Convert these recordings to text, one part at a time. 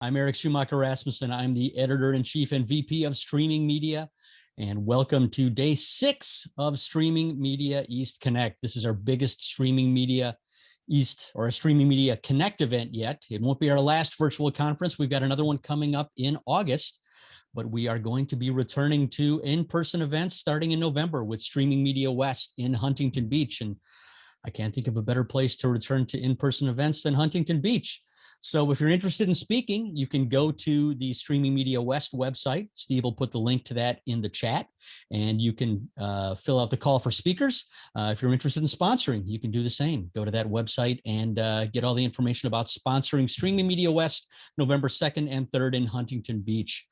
I'm Eric Schumacher-Rasmussen. I'm the editor-in-chief and VP of Streaming Media. And welcome to day 6 of Streaming Media East Connect. This is our biggest Streaming Media East or a Streaming Media Connect event yet. It won't be our last virtual conference. We've got another one coming up in August, but we are going to be returning to in-person events starting in November with Streaming Media West in Huntington Beach. And I can't think of a better place to return to in-person events than Huntington Beach. So if you're interested in speaking, you can go to the Streaming Media West website. Steve will put the link to that in the chat, and you can fill out the call for speakers. If you're interested in sponsoring, you can do the same. Go to that website and get all the information about sponsoring Streaming Media West, November 2nd and 3rd in Huntington Beach.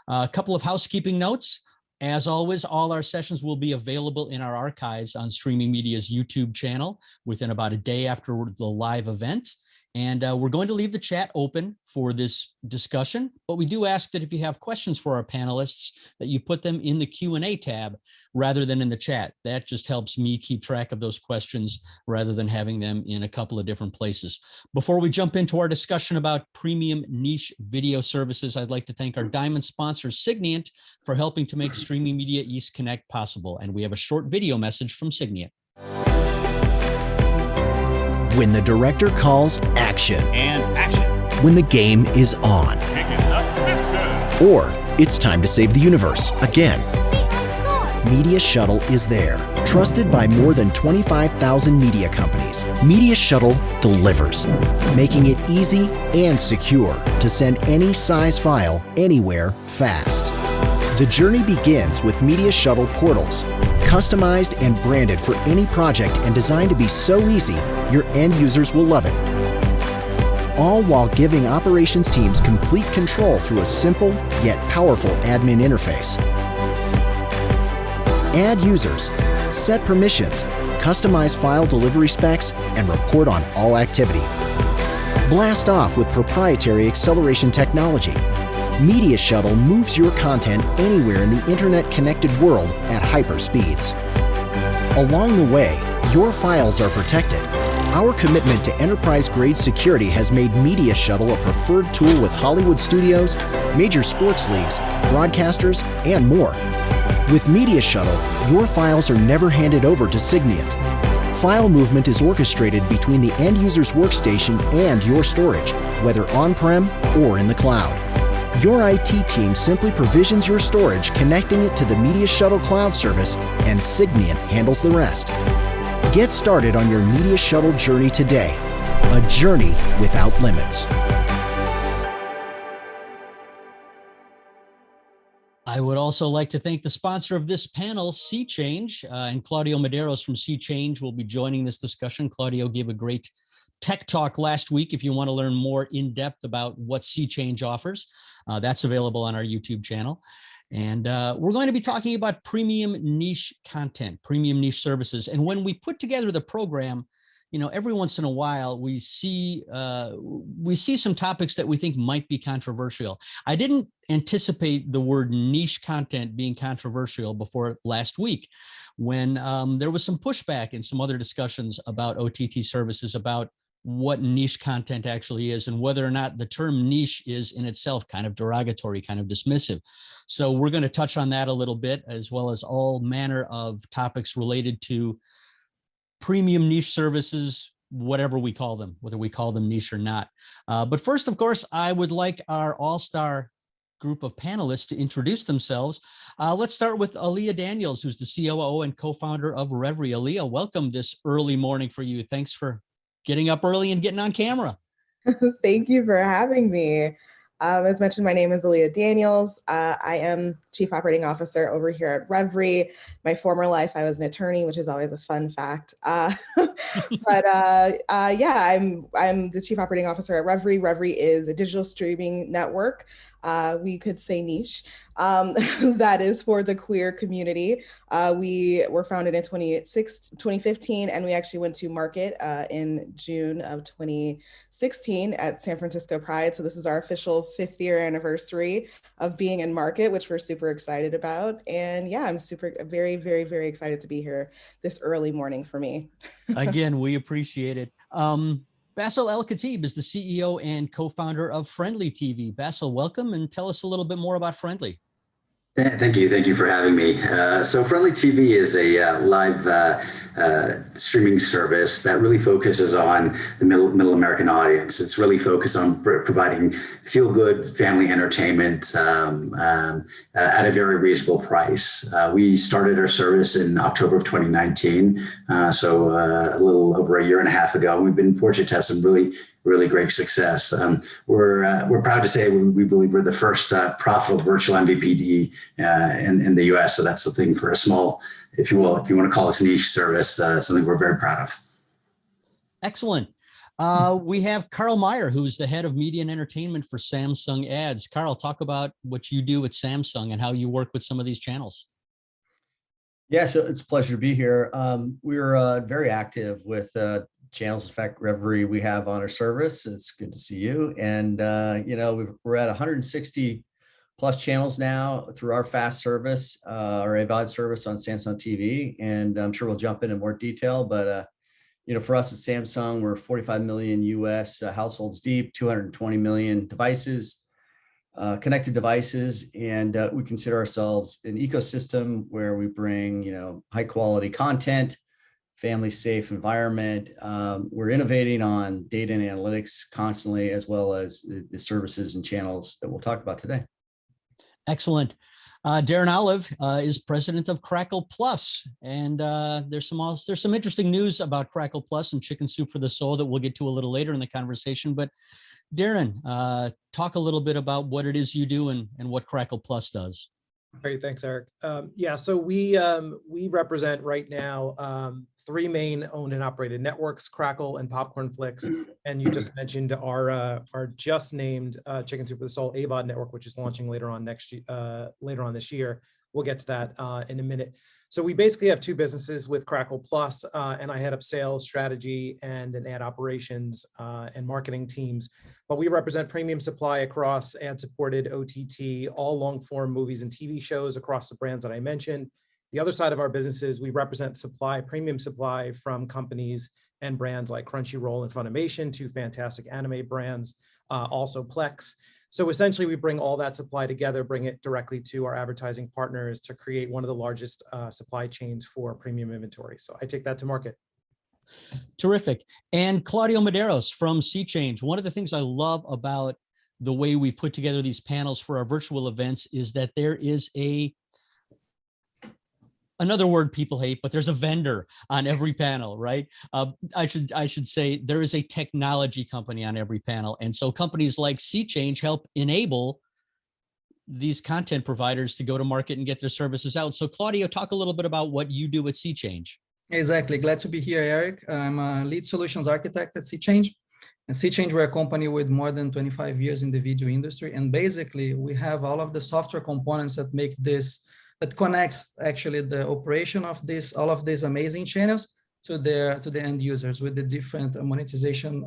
A couple of housekeeping notes. As always, all our sessions will be available in our archives on Streaming Media's YouTube channel within about a day after the live event. And we're going to leave the chat open for this discussion, but we do ask that if you have questions for our panelists, that you put them in the Q&A tab rather than in the chat. That just helps me keep track of those questions rather than having them in a couple of different places. Before we jump into our discussion about premium niche video services, I'd like to thank our diamond sponsor, Signiant, for helping to make Streaming Media East Connect possible. And we have a short video message from Signiant. When the director calls action. And action. When the game is on. Pick it up, it's good. Or it's time to save the universe again. Media Shuttle is there. Trusted by more than 25,000 media companies, Media Shuttle delivers, making it easy and secure to send any size file anywhere fast. The journey begins with Media Shuttle portals, customized and branded for any project and designed to be so easy, your end users will love it. All while giving operations teams complete control through a simple yet powerful admin interface. Add users, set permissions, customize file delivery specs, and report on all activity. Blast off with proprietary acceleration technology. Media Shuttle moves your content anywhere in the internet-connected world at hyper speeds. Along the way, your files are protected. Our commitment to enterprise-grade security has made Media Shuttle a preferred tool with Hollywood studios, major sports leagues, broadcasters, and more. With Media Shuttle, your files are never handed over to Signiant. File movement is orchestrated between the end user's workstation and your storage, whether on-prem or in the cloud. Your IT team simply provisions your storage, connecting it to the Media Shuttle cloud service, and Signiant handles the rest. Get started on your Media Shuttle journey today, a journey without limits. I would also like to thank the sponsor of this panel, SeaChange, and Claudio Medeiros from SeaChange will be joining this discussion. Claudio gave a great tech talk last week. If you want to learn more in depth about what SeaChange offers, that's available on our YouTube channel. And we're going to be talking about premium niche content, premium niche services. And when we put together the program, you know, every once in a while we see some topics that we think might be controversial. I didn't anticipate the word niche content being controversial before last week, when there was some pushback and some other discussions about OTT services, about what niche content actually is and whether or not the term niche is in itself kind of derogatory, kind of dismissive. So we're going to touch on that a little bit, as well as all manner of topics related to premium niche services, whatever we call them, whether we call them niche or not. But first, of course, I would like our all-star group of panelists to introduce themselves. Let's start with Leah Daniels, who's the COO and co-founder of Revry. Alia, welcome this early morning for you. Thanks for getting up early and getting on camera. Thank you for having me. As mentioned, my name is Leah Daniels. I am Chief Operating Officer over here at Revry. My former life, I was an attorney, which is always a fun fact. Yeah, I'm the Chief Operating Officer at Revry. Revry is a digital streaming network. We could say niche, that is for the queer community. We were founded in 2015, and we actually went to market in June of 2016 at San Francisco Pride. So this is our official 5th year anniversary of being in market, which we're super excited about. And yeah, I'm very, very, very excited to be here this early morning for me. Again, we appreciate it. Bassil El-Khatib is the CEO and co-founder of FrndlyTV. Bassil, welcome and tell us a little bit more about Frndly. Thank you. Thank you for having me. So FrndlyTV is a live streaming service that really focuses on the middle American audience. It's really focused on providing feel-good family entertainment at a very reasonable price. We started our service in October of 2019, so a little over a year and a half ago. We've been fortunate to have some really great success. We're proud to say we believe we're the first profitable virtual MVPD in the US. So that's something for a small, if you want to call us a niche service, something we're very proud of. Excellent. We have Karl Meyer, who's the head of media and entertainment for Samsung Ads. Karl, talk about what you do at Samsung and how you work with some of these channels. Yeah, so it's a pleasure to be here. We're very active with channels. In fact, Revry we have on our service. It's good to see you. And we're at 160 plus channels now through our fast service, our AVOD service on Samsung TV. And I'm sure we'll jump into more detail, but for us at Samsung, we're 45 million US households deep, 220 million devices, connected devices, and we consider ourselves an ecosystem where we bring high quality content, family safe environment. We're innovating on data and analytics constantly, as well as the services and channels that we'll talk about today. Excellent. Darren Olive is president of Crackle Plus, and there's some interesting news about Crackle Plus and Chicken Soup for the Soul that we'll get to a little later in the conversation. But Darren, talk a little bit about what it is you do and what Crackle Plus does. Great, thanks, Eric. Yeah, so we represent right now 3 main owned and operated networks: Crackle and Popcorn Flicks, and you just mentioned our just named Chicken Soup for the Soul AVOD network, which is launching later on this year. We'll get to that in a minute. So we basically have 2 businesses with Crackle Plus, and I head up sales, strategy, and an ad operations and marketing teams. But we represent premium supply across ad-supported OTT, all long-form movies and TV shows across the brands that I mentioned. The other side of our businesses, we represent supply, premium supply from companies and brands like Crunchyroll and Funimation, 2 fantastic anime brands, also Plex. So essentially, we bring all that supply together, bring it directly to our advertising partners to create one of the largest supply chains for premium inventory. So I take that to market. Terrific. And Claudio Medeiros from SeaChange. One of the things I love about the way we've put together these panels for our virtual events is that there is another word people hate, but there's a vendor on every panel, right? I should say there is a technology company on every panel. And so companies like SeaChange help enable these content providers to go to market and get their services out. So Claudio, talk a little bit about what you do at SeaChange. Exactly. Glad to be here, Eric. I'm a lead solutions architect at SeaChange. And SeaChange, we're a company with more than 25 years in the video industry. And basically, we have all of the software components that make this, that connects actually the operation of all of these amazing channels to the end users with the different monetization,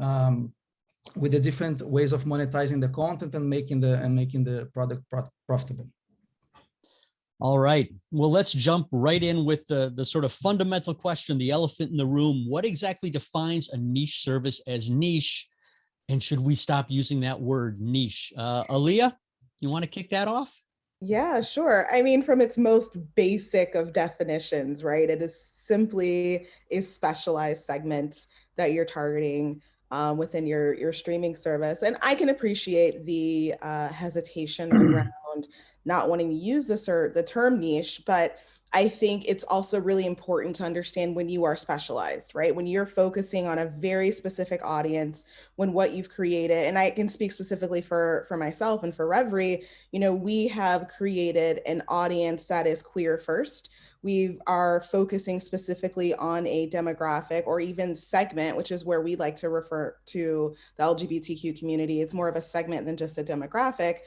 with the different ways of monetizing the content and making the product profitable. All right. Well, let's jump right in with the sort of fundamental question, the elephant in the room. What exactly defines a niche service as niche? And should we stop using that word niche? Alia, you want to kick that off? Yeah, sure. I mean, from its most basic of definitions, right? It is simply a specialized segment that you're targeting within your streaming service. And I can appreciate the hesitation around not wanting to use the term niche, but I think it's also really important to understand when you are specialized, right? When you're focusing on a very specific audience, when what you've created, and I can speak specifically for myself and for Revry, we have created an audience that is queer first. We are focusing specifically on a demographic or even segment, which is where we like to refer to the LGBTQ community. It's more of a segment than just a demographic.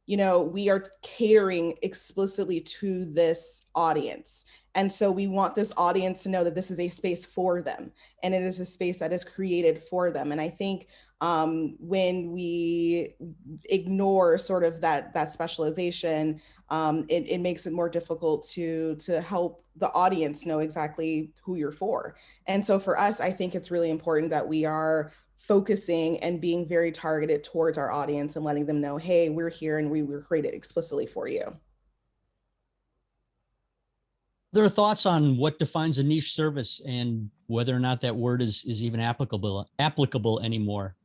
We are catering explicitly to this audience. And so we want this audience to know that this is a space for them and it is a space that is created for them. And I think when we ignore sort of that specialization, it makes it more difficult to help the audience know exactly who you're for. And so for us, I think it's really important that we are focusing and being very targeted towards our audience and letting them know, hey, we're here and we were created explicitly for you. There are thoughts on what defines a niche service and whether or not that word is even applicable anymore.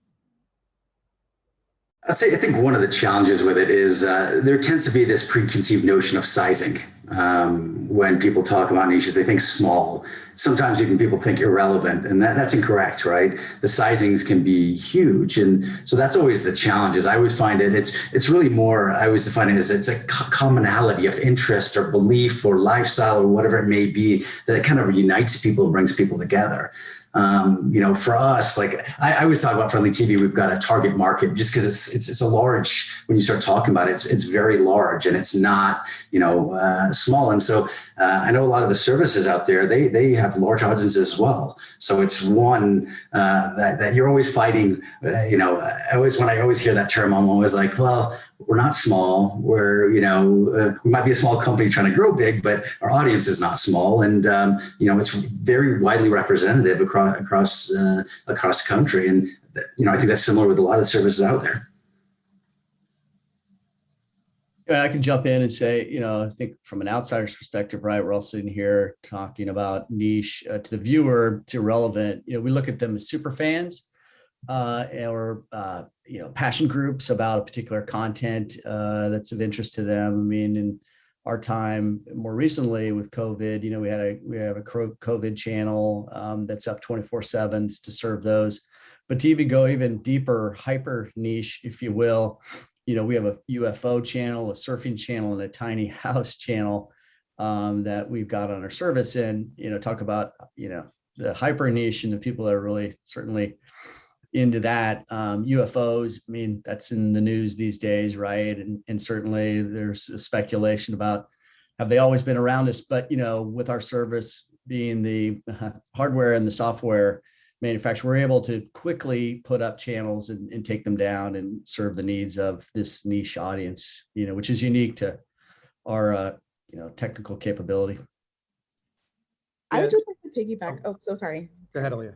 I think one of the challenges with it is there tends to be this preconceived notion of sizing. When people talk about niches, they think small. Sometimes even people think irrelevant, and that's incorrect, right? The sizings can be huge, and so that's always the challenge. Is I always find it's really more. I always define it as it's a commonality of interest or belief or lifestyle or whatever it may be that it kind of unites people and brings people together. For us, like I always talk about FrndlyTV, we've got a target market just because it's a large, when you start talking about it, it's very large and it's not, small. And so I know a lot of the services out there, they have large audiences as well. So it's one that you're always fighting, when I always hear that term, I'm always like, well, we're not small. We're, we might be a small company trying to grow big, but our audience is not small. And, it's very widely representative across the country. And, I think that's similar with a lot of services out there. I can jump in and say, I think from an outsider's perspective, right, we're all sitting here talking about niche to the viewer, to relevant. We look at them as super fans or passion groups about a particular content that's of interest to them. I mean, in our time more recently with COVID, we have a COVID channel that's up 24/7 to serve those. But to even go even deeper, hyper niche, if you will, we have a UFO channel, a surfing channel, and a tiny house channel that we've got on our service. And, talk about, the hyper niche and the people that are really certainly into that. UFOs, I mean, that's in the news these days, right? And certainly there's a speculation about, have they always been around us? But, with our service being the hardware and the software manufacturer, we're able to quickly put up channels and take them down and serve the needs of this niche audience, which is unique to our, technical capability. I would just like to piggyback. Oh, so sorry. Go ahead, Alia.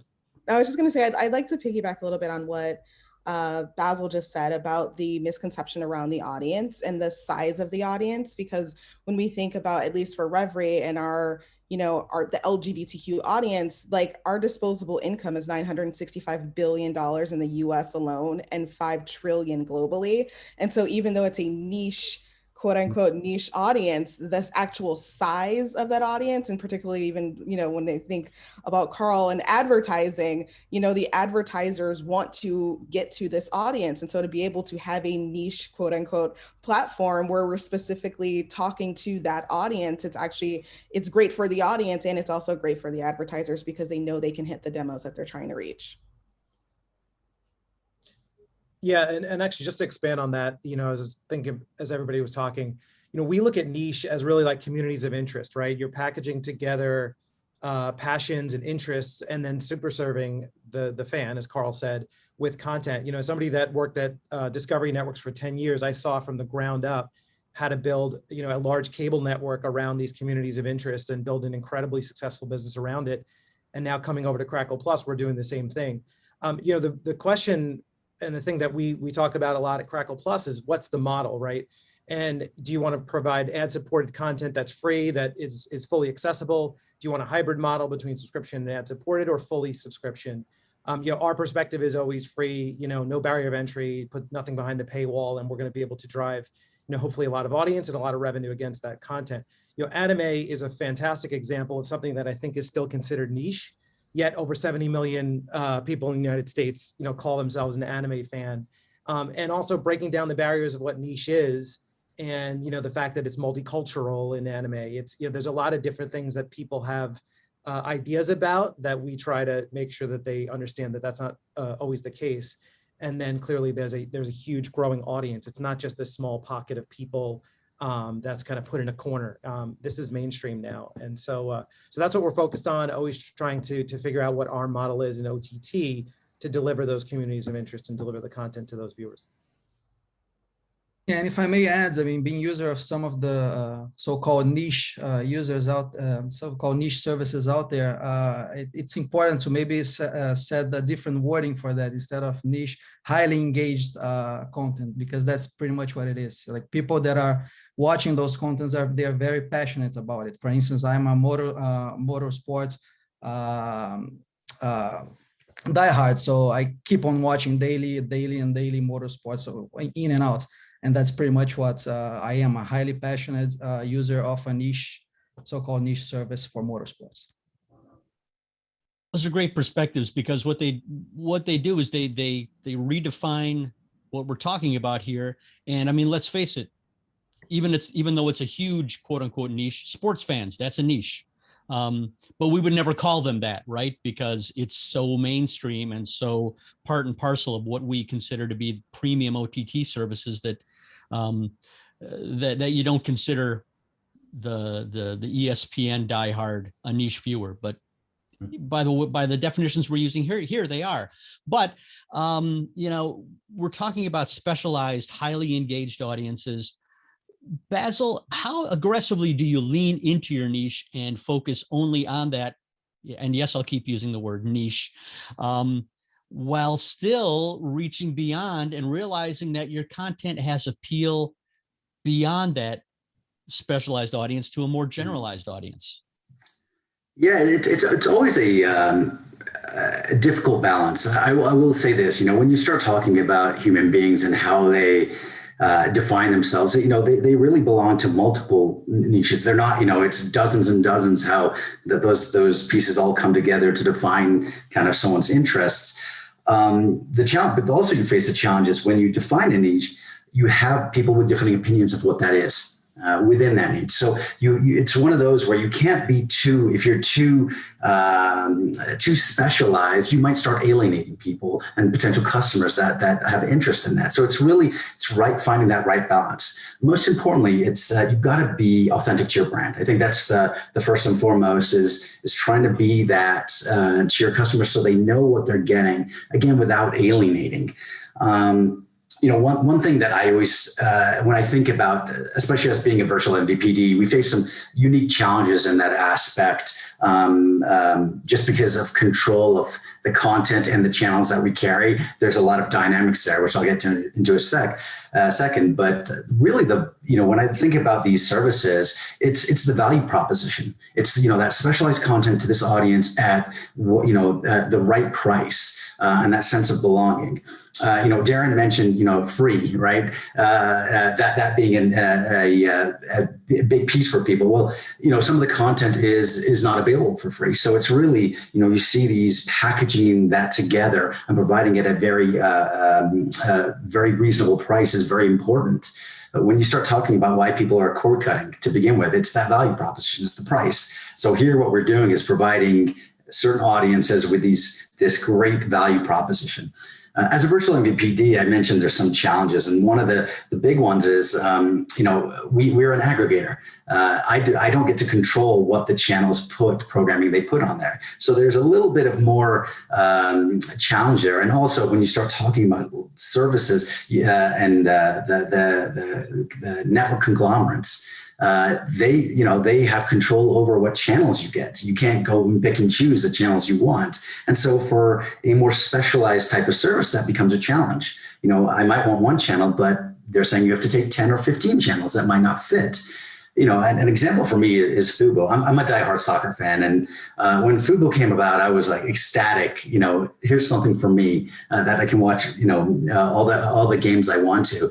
I was just going to say, I'd like to piggyback a little bit on what Bassil just said about the misconception around the audience and the size of the audience, because when we think about, at least for Revry and the LGBTQ audience, like our disposable income is $965 billion in the US alone and 5 trillion globally. And so even though it's a niche, quote unquote niche audience, this actual size of that audience, and particularly even, when they think about Karl and advertising, the advertisers want to get to this audience. And so to be able to have a niche, quote unquote, platform where we're specifically talking to that audience, it's great for the audience. And it's also great for the advertisers because they know they can hit the demos that they're trying to reach. Yeah, and actually just to expand on that, as I was thinking, as everybody was talking, we look at niche as really like communities of interest, right? You're packaging together passions and interests and then super serving the fan, as Karl said, with content. Somebody that worked at Discovery Networks for 10 years, I saw from the ground up how to build, a large cable network around these communities of interest and build an incredibly successful business around it. And now coming over to Crackle Plus, we're doing the same thing. The question and the thing that we talk about a lot at Crackle Plus is what's the model, right? And do you want to provide ad-supported content that's free, that is fully accessible? Do you want a hybrid model between subscription and ad-supported, or fully subscription? Our perspective is always free, no barrier of entry, put nothing behind the paywall, and we're going to be able to drive, hopefully a lot of audience and a lot of revenue against that content. Anime is a fantastic example of something that I think is still considered niche. Yet over 70 million people in the United States, call themselves an anime fan. And also breaking down the barriers of what niche is, and the fact that it's multicultural in anime. It's there's a lot of different things that people have ideas about that we try to make sure that they understand that that's not always the case. And then clearly there's a huge growing audience. It's not just this small pocket of people that's kind of put in a corner. This is mainstream now. And so that's what we're focused on, always trying to figure out what our model is in OTT to deliver those communities of interest and deliver the content to those viewers. Yeah, and if I may add, I mean, being user of some of the so-called niche users out, so-called niche services out there, it's important to maybe set a different wording for that instead of niche, highly engaged content, because that's pretty much what it is. Like people that are watching those contents they're very passionate about it. For instance, I'm a motorsports diehard, so I keep on watching daily motorsports, so in and out. And that's pretty much what I am, a highly passionate user of a niche, so-called niche service for motorsports. Those are great perspectives, because what they do is they redefine what we're talking about here. And I mean, let's face it, even though it's a huge quote unquote niche, sports fans, that's a niche. But we would never call them that, right? Because it's so mainstream and so part and parcel of what we consider to be premium OTT services that that you don't consider the ESPN diehard a niche viewer. But by the definitions we're using here they are. But you know, we're talking about specialized, highly engaged audiences. Bassil, how aggressively do you lean into your niche and focus only on that? And yes, I'll keep using the word niche, while still reaching beyond and realizing that your content has appeal beyond that specialized audience to a more generalized audience? Yeah, it's always a difficult balance. I will say this, you know, when you start talking about human beings and how they define themselves, you know, they really belong to multiple niches. They're not, you know, it's dozens and dozens how those pieces all come together to define kind of someone's interests. The challenge, but also you face the challenge is when you define a niche, you have people with different opinions of what that is. Within that niche. So it's one of those where you can't be if you're too specialized, you might start alienating people and potential customers that have interest in that. So it's right finding that right balance. Most importantly, it's you've got to be authentic to your brand. I think that's the first and foremost is trying to be that to your customers so they know what they're getting, again, without alienating. You know, one thing that I always, when I think about, especially as being a virtual MVPD, we face some unique challenges in that aspect, just because of control of the content and the channels that we carry. There's a lot of dynamics there, which I'll get into a second. But really, when I think about these services, it's the value proposition. It's, you know, that specialized content to this audience at, the right price, and that sense of belonging. You know, Darren mentioned, you know, free, right? That being a big piece for people. Well, you know, some of the content is not available for free. So it's really, you know, you see these packaging that together and providing it at very reasonable price is very important. But when you start talking about why people are cord cutting to begin with, it's that value proposition, it's the price. So here what we're doing is providing certain audiences with this great value proposition. As a virtual MVPD, I mentioned there's some challenges, and one of the big ones is, we're an aggregator. I don't get to control what the channels programming they put on there. So there's a little bit of more challenge there. And also when you start talking about services and the network conglomerates, they have control over what channels you get. You can't go and pick and choose the channels you want. And so for a more specialized type of service, that becomes a challenge. You know, I might want one channel, but they're saying you have to take 10 or 15 channels that might not fit. You know, an example for me is Fubo. I'm a diehard soccer fan. And when Fubo came about, I was like ecstatic. You know, here's something for me that I can watch, all the games I want to.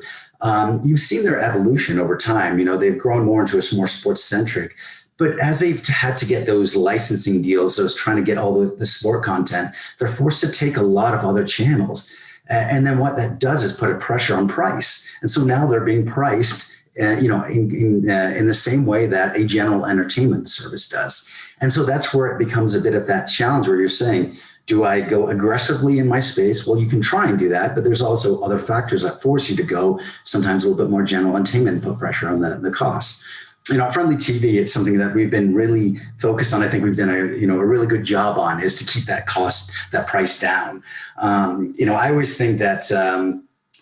You've seen their evolution over time. You know, they've grown more into a more sports centric. But as they've had to get those licensing deals, those trying to get all the sport content, they're forced to take a lot of other channels. And then what that does is put a pressure on price. And so now they're being priced in the same way that a general entertainment service does. And so that's where it becomes a bit of that challenge where you're saying, do I go aggressively in my space? Well, you can try and do that, but there's also other factors that force you to go sometimes a little bit more general entertainment and put pressure on the costs. Friendly TV, it's something that we've been really focused on. I think we've done a really good job on, is to keep that price down. I always think that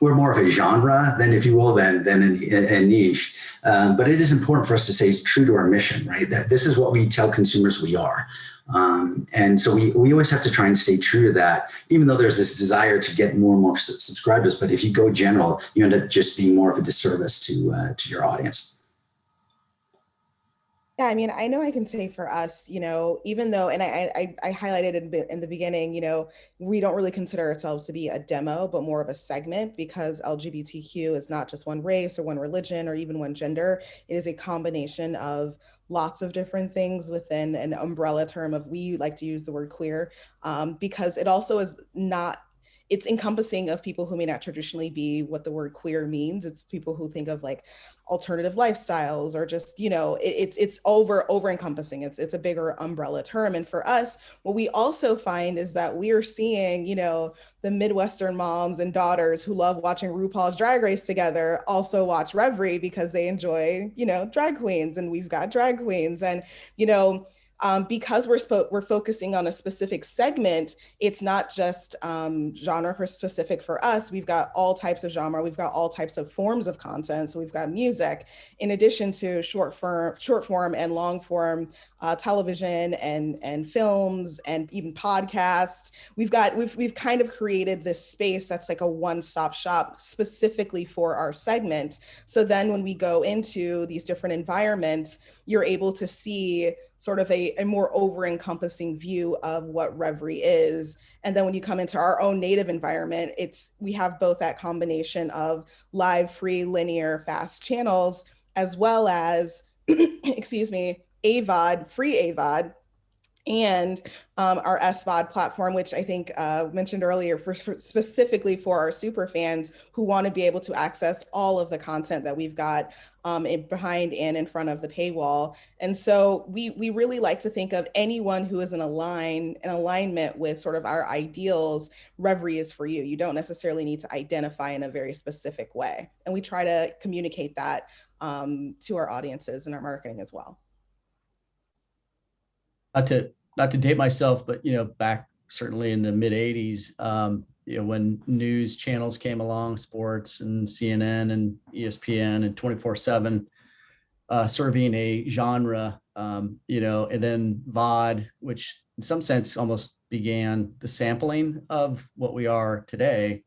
we're more of a genre than, if you will, than a niche. But it is important for us to stay true to our mission, right? That this is what we tell consumers we are. And so we always have to try and stay true to that, even though there's this desire to get more and more subscribers. But if you go general, you end up just being more of a disservice to your audience. Yeah, I mean, I know I can say for us, even though, and I highlighted in the beginning, we don't really consider ourselves to be a demo, but more of a segment, because LGBTQ is not just one race or one religion or even one gender. It is a combination of lots of different things within an umbrella term of, we like to use the word queer, because it also is not, it's encompassing of people who may not traditionally be what the word queer means. It's people who think of like alternative lifestyles, or just, it's over encompassing. It's a bigger umbrella term. And for us, what we also find is that we are seeing, the Midwestern moms and daughters who love watching RuPaul's Drag Race together also watch Revry because they enjoy, drag queens, and we've got drag queens. And, because we're focusing on a specific segment, it's not just genre specific for us. We've got all types of genre. We've got all types of forms of content. So we've got music, in addition to short form and long form television and films, and even podcasts. We've kind of created this space that's like a one-stop shop specifically for our segment. So then when we go into these different environments, you're able to see sort of a more over-encompassing view of what Revry is. And then when you come into our own native environment, we have both that combination of live, free, linear, fast channels, as well as, excuse me, AVOD, free AVOD, and our SVOD platform, which I think mentioned earlier, specifically for our super fans who want to be able to access all of the content that we've got behind and in front of the paywall. And so we really like to think of anyone who is in alignment with sort of our ideals. Revry is for you. You don't necessarily need to identify in a very specific way. And we try to communicate that to our audiences and our marketing as well. Not to date myself, but back certainly in the mid 80s, when news channels came along, sports and CNN and ESPN and 24/7, serving a genre, and then VOD, which in some sense almost began the sampling of what we are today,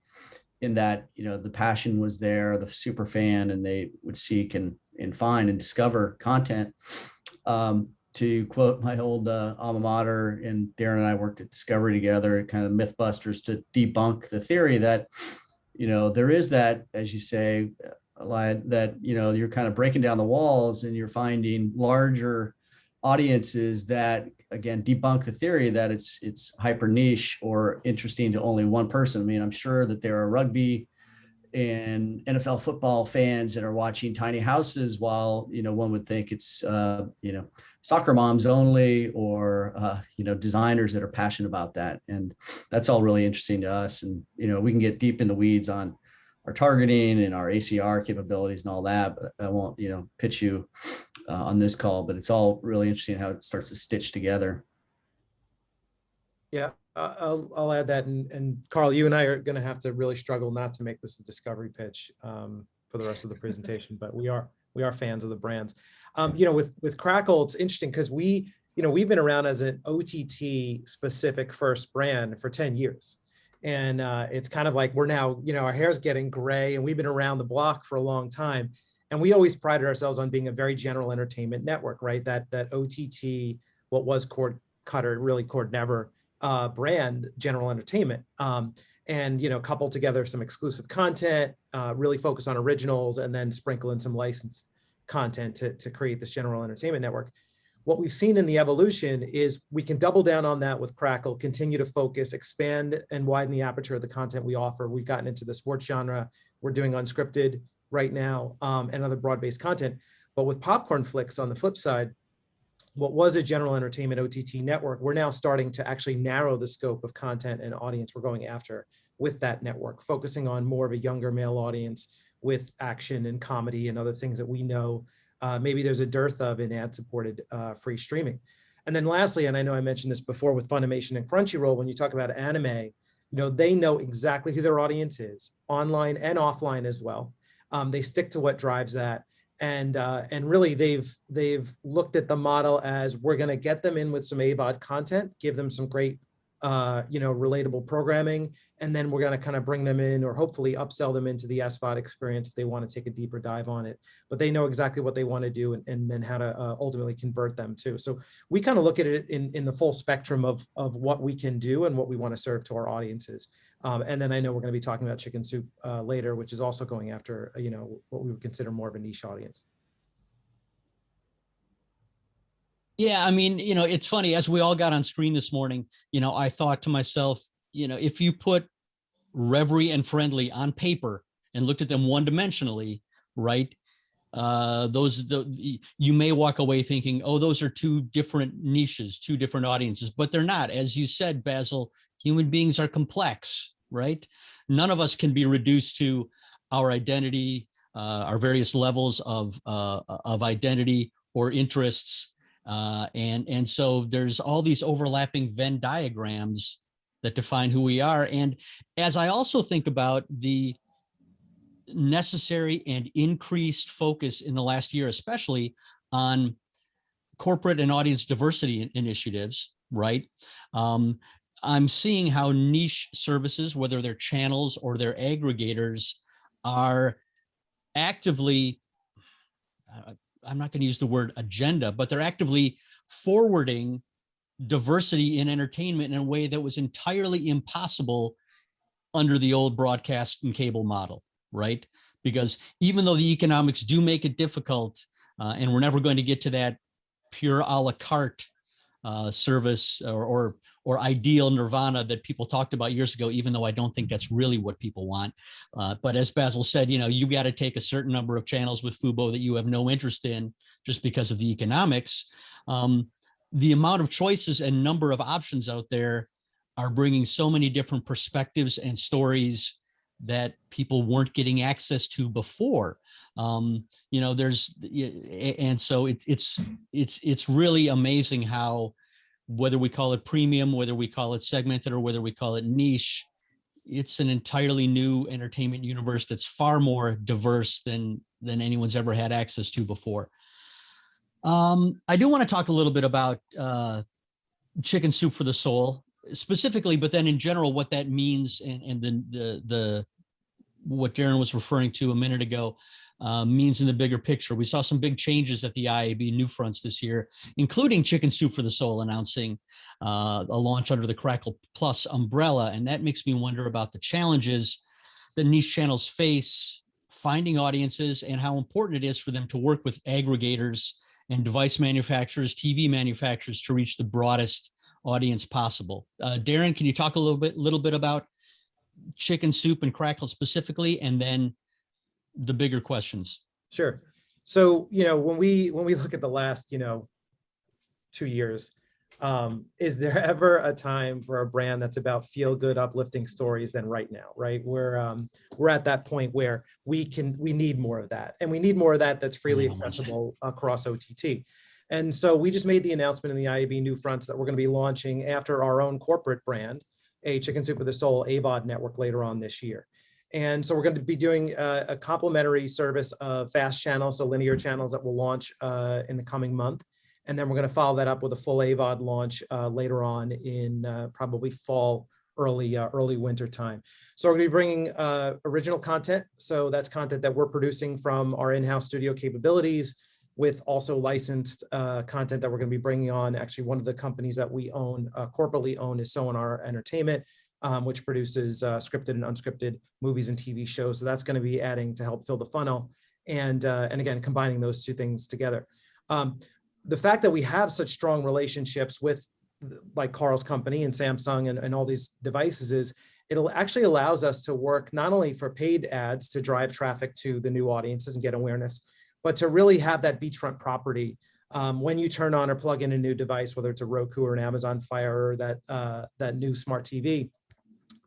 in that the passion was there, the super fan, and they would seek and find and discover content. To quote my old alma mater, and Darren and I worked at Discovery together, kind of Mythbusters, to debunk the theory that, there is that, as you say, Alia, that, you're kind of breaking down the walls and you're finding larger audiences that, again, debunk the theory that it's hyper niche or interesting to only one person. I mean, I'm sure that there are rugby and NFL football fans that are watching Tiny Houses, while one would think it's soccer moms only, or designers that are passionate about that. And that's all really interesting to us. And we can get deep in the weeds on our targeting and our ACR capabilities and all that, but I won't pitch you on this call. But it's all really interesting how it starts to stitch together. Yeah. I'll add that, and Karl, you and I are going to have to really struggle not to make this a discovery pitch for the rest of the presentation, but we are fans of the brands. With Crackle, it's interesting because we've been around as an OTT specific first brand for 10 years. And it's kind of like we're now, our hair's getting gray, and we've been around the block for a long time. And we always prided ourselves on being a very general entertainment network, right? That OTT, what was cord cutter, really cord never, brand, general entertainment, and couple together some exclusive content, really focus on originals, and then sprinkle in some licensed content to create this general entertainment network. What we've seen in the evolution is we can double down on that with Crackle, continue to focus, expand and widen the aperture of the content we offer. We've gotten into the sports genre. We're doing unscripted right now, and other broad-based content. But with Popcorn Flicks, on the flip side, what was a general entertainment OTT network, we're now starting to actually narrow the scope of content and audience we're going after with that network, focusing on more of a younger male audience with action and comedy and other things that we know maybe there's a dearth of in ad-supported free streaming. And then lastly, and I know I mentioned this before with Funimation and Crunchyroll, when you talk about anime, they know exactly who their audience is, online and offline as well. They stick to what drives that. And really they've looked at the model as, we're going to get them in with some AVOD content, give them some great relatable programming, and then we're going to kind of bring them in, or hopefully upsell them into the SVOD experience if they want to take a deeper dive on it. But they know exactly what they want to do, and then how to ultimately convert them too. So we kind of look at it in the full spectrum of what we can do and what we want to serve to our audiences. And then I know we're going to be talking about Chicken Soup later, which is also going after what we would consider more of a niche audience. Yeah, I mean, it's funny, as we all got on screen this morning, I thought to myself, if you put Revry and Frndly on paper and looked at them one-dimensionally, right? You may walk away thinking, oh, those are two different niches, two different audiences, but they're not. As you said, Bassil, human beings are complex, right? None of us can be reduced to our identity, our various levels of identity or interests. And so there's all these overlapping Venn diagrams that define who we are. And as I also think about the necessary and increased focus in the last year, especially on corporate and audience diversity initiatives, right? I'm seeing how niche services, whether they're channels or they're aggregators, are actively, I'm not going to use the word agenda, but they're actively forwarding diversity in entertainment in a way that was entirely impossible under the old broadcast and cable model, right? Because even though the economics do make it difficult, and we're never going to get to that pure a la carte service or ideal nirvana that people talked about years ago, even though I don't think that's really what people want. But as Bassil said, you've got to take a certain number of channels with Fubo that you have no interest in just because of the economics. The amount of choices and number of options out there are bringing so many different perspectives and stories that people weren't getting access to before. And so it's really amazing how, whether we call it premium, whether we call it segmented, or whether we call it niche, it's an entirely new entertainment universe that's far more diverse than anyone's ever had access to before. I do want to talk a little bit about Chicken Soup for the Soul specifically, but then in general, what that means, and the what Darren was referring to a minute ago means in the bigger picture. We saw some big changes at the IAB New Fronts this year, including Chicken Soup for the Soul announcing a launch under the Crackle Plus umbrella. And that makes me wonder about the challenges that niche channels face finding audiences, and how important it is for them to work with aggregators and device manufacturers, TV manufacturers, to reach the broadest audience possible. Darren, can you talk a little bit about Chicken Soup and Crackle specifically, and then the bigger questions? Sure. So, when we look at the last, 2 years, is there ever a time for a brand that's about feel good, uplifting stories than right now, right? We're at that point where we need more of that, and we need more of that that's freely accessible across OTT. And so we just made the announcement in the IAB New Fronts that we're going to be launching, after our own corporate brand, a Chicken Soup for the Soul AVOD network later on this year. And so we're going to be doing a complimentary service of fast channels, so linear channels, that will launch in the coming month. And then we're going to follow that up with a full AVOD launch later on in probably fall, early winter time. So we're going to be bringing original content. So that's content that we're producing from our in-house studio capabilities, with also licensed content that we're going to be bringing on. Actually, one of the companies that we own, corporately own, is Sonar Entertainment, which produces scripted and unscripted movies and TV shows. So that's going to be adding to help fill the funnel, and again, combining those two things together. The fact that we have such strong relationships with, like, Karl's company and Samsung and all these devices, is it'll actually allows us to work not only for paid ads to drive traffic to the new audiences and get awareness, but to really have that beachfront property when you turn on or plug in a new device, whether it's a Roku or an Amazon Fire or that new smart TV,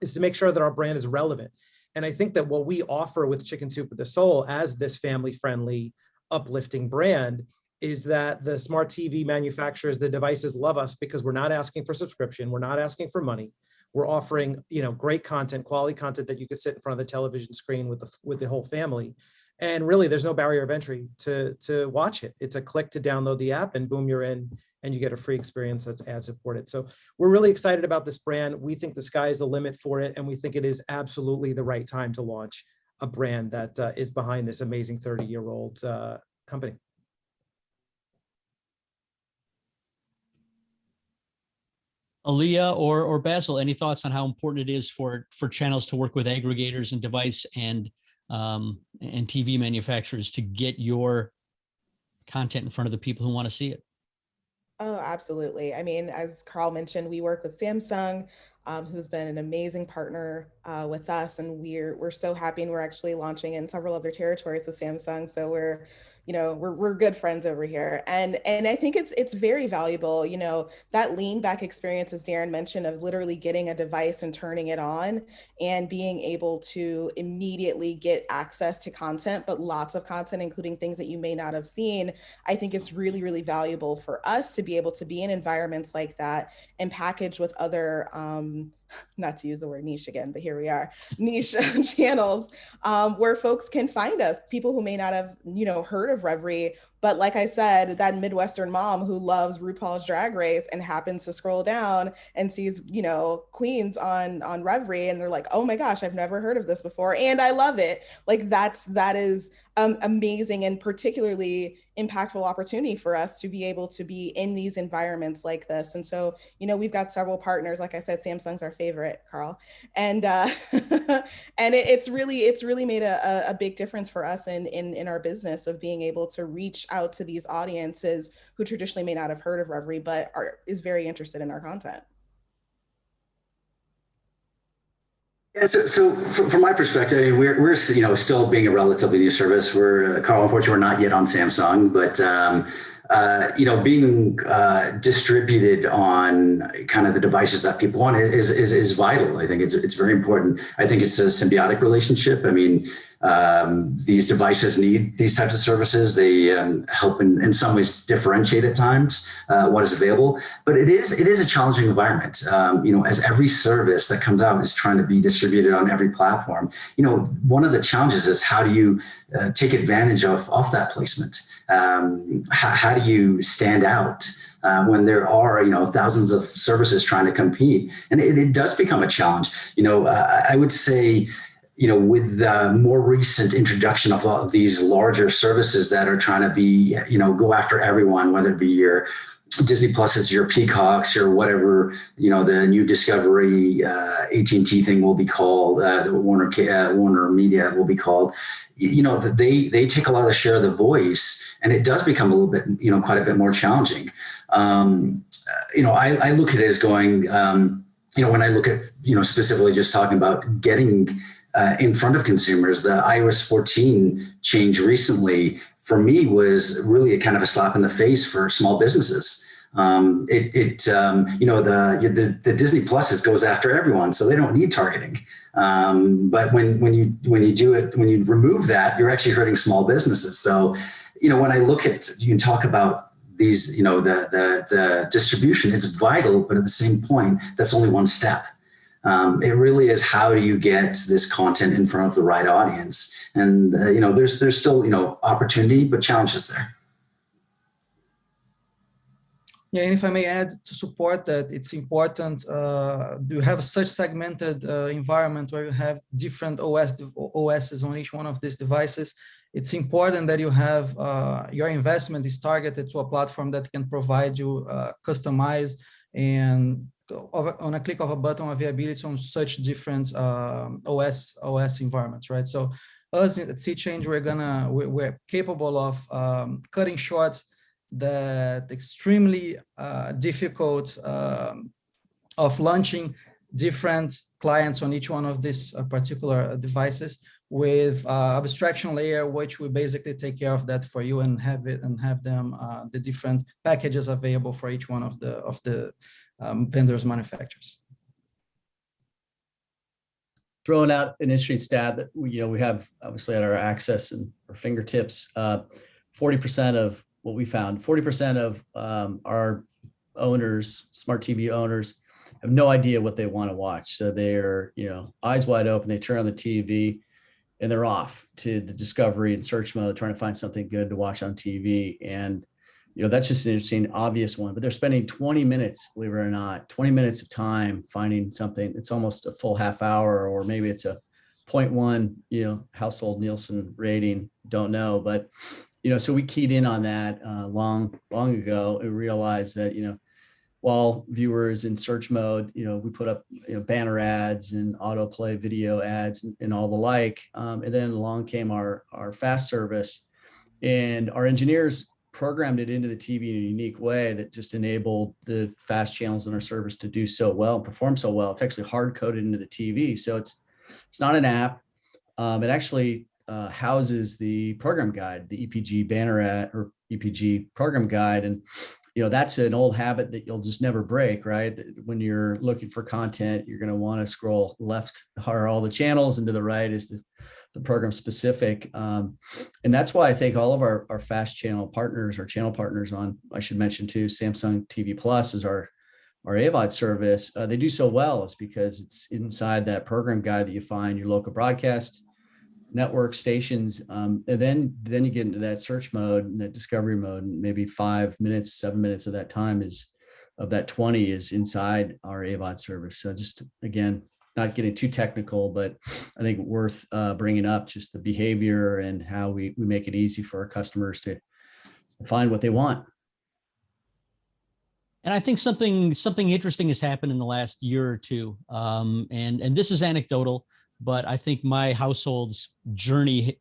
is to make sure that our brand is relevant. And I think that what we offer with Chicken Soup for the Soul as this family-friendly uplifting brand is that the smart TV manufacturers, the devices love us because we're not asking for subscription. We're not asking for money. We're offering, great content, quality content that you could sit in front of the television screen with the whole family. And really, there's no barrier of entry to watch it. It's a click to download the app and boom, you're in and you get a free experience that's ad supported. So we're really excited about this brand. We think the sky is the limit for it. And we think it is absolutely the right time to launch a brand that is behind this amazing 30-year-old company. Alia or Bassil, any thoughts on how important it is for channels to work with aggregators and device and TV manufacturers to get your content in front of the people who want to see it? Oh, absolutely. I mean, as Karl mentioned, we work with Samsung, who's been an amazing partner with us, and we're so happy, and we're actually launching in several other territories with Samsung. So we're good friends over here, and I think it's very valuable. That lean back experience, as Darren mentioned, of literally getting a device and turning it on and being able to immediately get access to content, but lots of content, including things that you may not have seen. I think it's really, really valuable for us to be able to be in environments like that and package with other, not to use the word niche again, but here we are, niche channels where folks can find us, people who may not have, heard of Revry. But like I said, that Midwestern mom who loves RuPaul's Drag Race and happens to scroll down and sees, Queens on Revry, and they're like, oh my gosh, I've never heard of this before, and I love it. Like that is amazing and particularly impactful opportunity for us to be able to be in these environments like this. And so, we've got several partners. Like I said, Samsung's our favorite, Karl, and and it's really made a big difference for us in our business of being able to reach out to these audiences who traditionally may not have heard of Revry, but is very interested in our content. Yeah, so from my perspective, I mean, we're still being a relatively new service. We're Karl, unfortunately, we're not yet on Samsung, but being distributed on kind of the devices that people want is vital. I think it's very important. I think it's a symbiotic relationship. I mean, these devices need these types of services. They help in some ways differentiate at times what is available, but it is a challenging environment. As every service that comes out is trying to be distributed on every platform. One of the challenges is how do you take advantage of that placement? How do you stand out when there are thousands of services trying to compete? And it does become a challenge. I would say, with the more recent introduction of all of these larger services that are trying to be, go after everyone, whether it be your Disney Pluses, your Peacocks, your whatever, the new Discovery, AT&T thing will be called, the Warner Media will be called. They take a lot of the share of the voice, and it does become a little bit, quite a bit more challenging. I look at it as going, when I look at, specifically just talking about getting in front of consumers, the iOS 14 change recently for me was really a kind of a slap in the face for small businesses. The Disney Pluses goes after everyone, so they don't need targeting. But when you do it, when you remove that, you're actually hurting small businesses. So, when I look at, you can talk about these, the distribution, it's vital, but at the same point, that's only one step. It really is, how do you get this content in front of the right audience? And, there's still, opportunity, but challenges there. Yeah, and if I may add to support that, it's important to have such segmented environment where you have different OSs on each one of these devices. It's important that you have your investment is targeted to a platform that can provide you customized and on a click of a button availability on such different OS environments, right? So us at SeaChange, we're capable of cutting short that extremely difficult of launching different clients on each one of these particular devices with abstraction layer, which will basically take care of that for you and have them the different packages available for each one of the vendors manufacturers. Throwing out an interesting stat that we have obviously at our access and our fingertips. 40% of what we found, 40% of our owners, smart TV owners, have no idea what they want to watch. So they're, eyes wide open. They turn on the TV and they're off to the discovery and search mode, trying to find something good to watch on TV. And, that's just an interesting, obvious one, but they're spending 20 minutes, believe it or not, 20 minutes of time finding something. It's almost a full half hour, or maybe it's a 0.1, household Nielsen rating. Don't know, but, so we keyed in on that long ago and realized that, while viewers in search mode, we put up banner ads and autoplay video ads and all the like. And then along came our fast service, and our engineers programmed it into the TV in a unique way that just enabled the fast channels in our service to do so well and perform so well. It's actually hard coded into the TV. So it's not an app. It actually houses the program guide, the EPG banner ad or EPG program guide. And that's an old habit that you'll just never break, right? When you're looking for content, you're going to want to scroll left are all the channels, and to the right is the program specific. And that's why I think all of our fast channel partners, our channel partners on, I should mention too, Samsung TV Plus is our AVOD service. They do so well is because it's inside that program guide that you find your local broadcast network stations. And then you get into that search mode and that discovery mode, and maybe 7 minutes of that time of that 20 is inside our AVOD service. So just, again, not getting too technical, but I think worth bringing up just the behavior and how we make it easy for our customers to find what they want. And I think something interesting has happened in the last year or two. And this is anecdotal, but I think my household's journey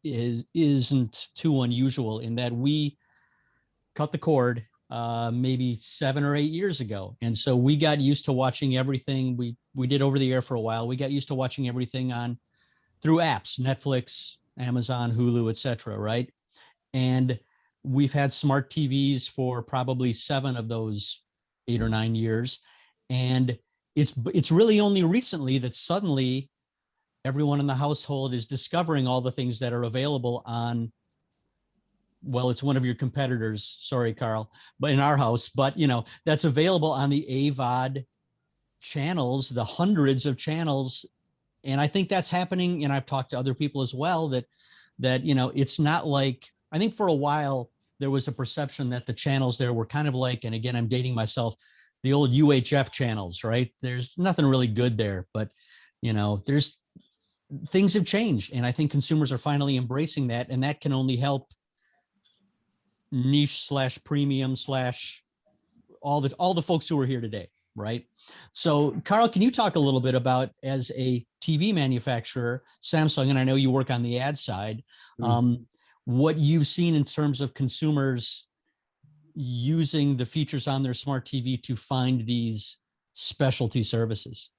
isn't too unusual in that we cut the cord maybe 7 or 8 years ago. And so we got used to watching everything. We did over the air for a while. We got used to watching everything through apps, Netflix, Amazon, Hulu, etc. Right? And we've had smart TVs for probably 7 of those 8 or 9 years. And it's really only recently that suddenly everyone in the household is discovering all the things that are available on, well, it's one of your competitors, sorry, Karl, but in our house, but that's available on the AVOD channels, the hundreds of channels. And I think that's happening. And I've talked to other people as well that it's not like, I think for a while there was a perception that the channels there were kind of like, and again, I'm dating myself, the old UHF channels, right? There's nothing really good there, but things have changed. And I think consumers are finally embracing that. And that can only help niche / premium / all the folks who are here today, right? So Karl, can you talk a little bit about, as a TV manufacturer, Samsung, and I know you work on the ad side, what you've seen in terms of consumers using the features on their smart TV to find these specialty services?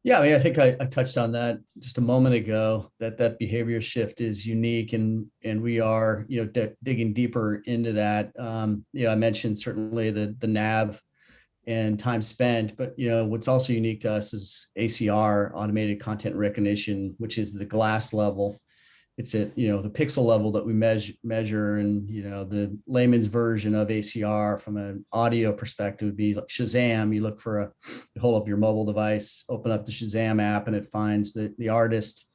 Yeah, I mean, I think I touched on that just a moment ago, that behavior shift is unique, and we are, digging deeper into that. I mentioned certainly the nav and time spent, but what's also unique to us is ACR, automated content recognition, which is the glass level. It's at the pixel level that we measure, and the layman's version of ACR from an audio perspective would be like Shazam. You hold up your mobile device, open up the Shazam app, and it finds the artist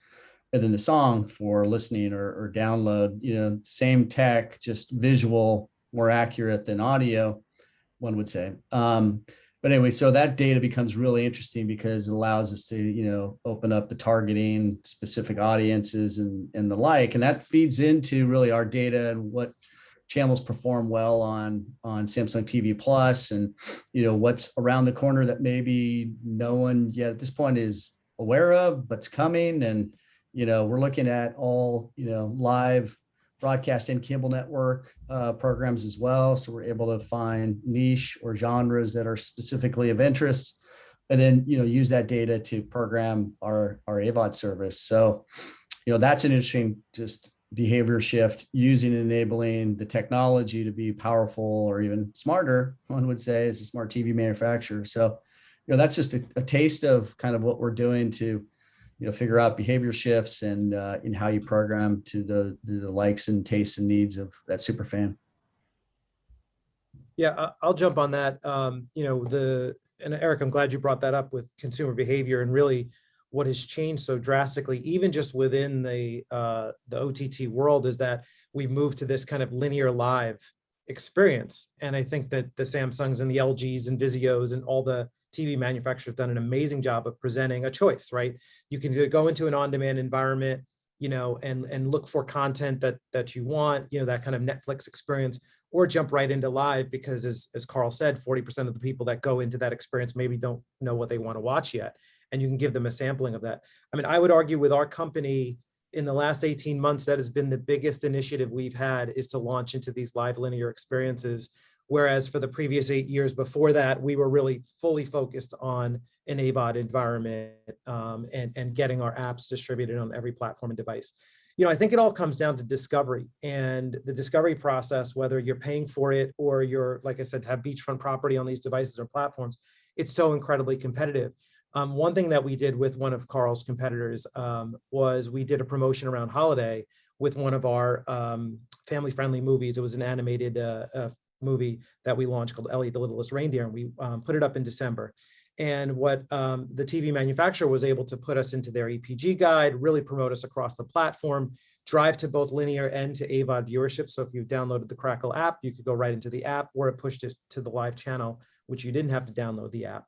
and then the song for listening or download. Same tech, just visual, more accurate than audio, one would say. But anyway, so that data becomes really interesting because it allows us to, open up the targeting specific audiences and the like. And that feeds into really our data and what channels perform well on Samsung TV Plus, and, what's around the corner that maybe no one yet at this point is aware of, but's coming. And, we're looking at all, live broadcast and cable network programs as well. So we're able to find niche or genres that are specifically of interest, and then, use that data to program our AVOD service. So, that's an interesting just behavior shift, using and enabling the technology to be powerful or even smarter, one would say, as a smart TV manufacturer. So, that's just a taste of kind of what we're doing to, figure out behavior shifts and in how you program to the likes and tastes and needs of that super fan. Yeah, I'll jump on that. And Eric, I'm glad you brought that up with consumer behavior and really what has changed so drastically, even just within the OTT world, is that we've moved to this kind of linear live experience. And I think that the Samsungs and the LGs and Vizios and all the TV manufacturers have done an amazing job of presenting a choice, right? You can either go into an on-demand environment, and look for content that you want, that kind of Netflix experience, or jump right into live, because as Karl said, 40% of the people that go into that experience maybe don't know what they want to watch yet. And you can give them a sampling of that. I mean, I would argue with our company in the last 18 months, that has been the biggest initiative we've had, is to launch into these live linear experiences. Whereas for the previous 8 years before that, we were really fully focused on an AVOD environment and getting our apps distributed on every platform and device. I think it all comes down to discovery, and the discovery process, whether you're paying for it or you're, like I said, have beachfront property on these devices or platforms, it's so incredibly competitive. One thing that we did with one of Karl's competitors was we did a promotion around holiday with one of our family-friendly movies. It was an animated movie that we launched called Alia, the Littlest Reindeer, and we put it up in December. And what the TV manufacturer was able to put us into their EPG guide, really promote us across the platform, drive to both linear and to AVOD viewership. So if you downloaded the Crackle app, you could go right into the app, or it pushed it to the live channel, which you didn't have to download the app.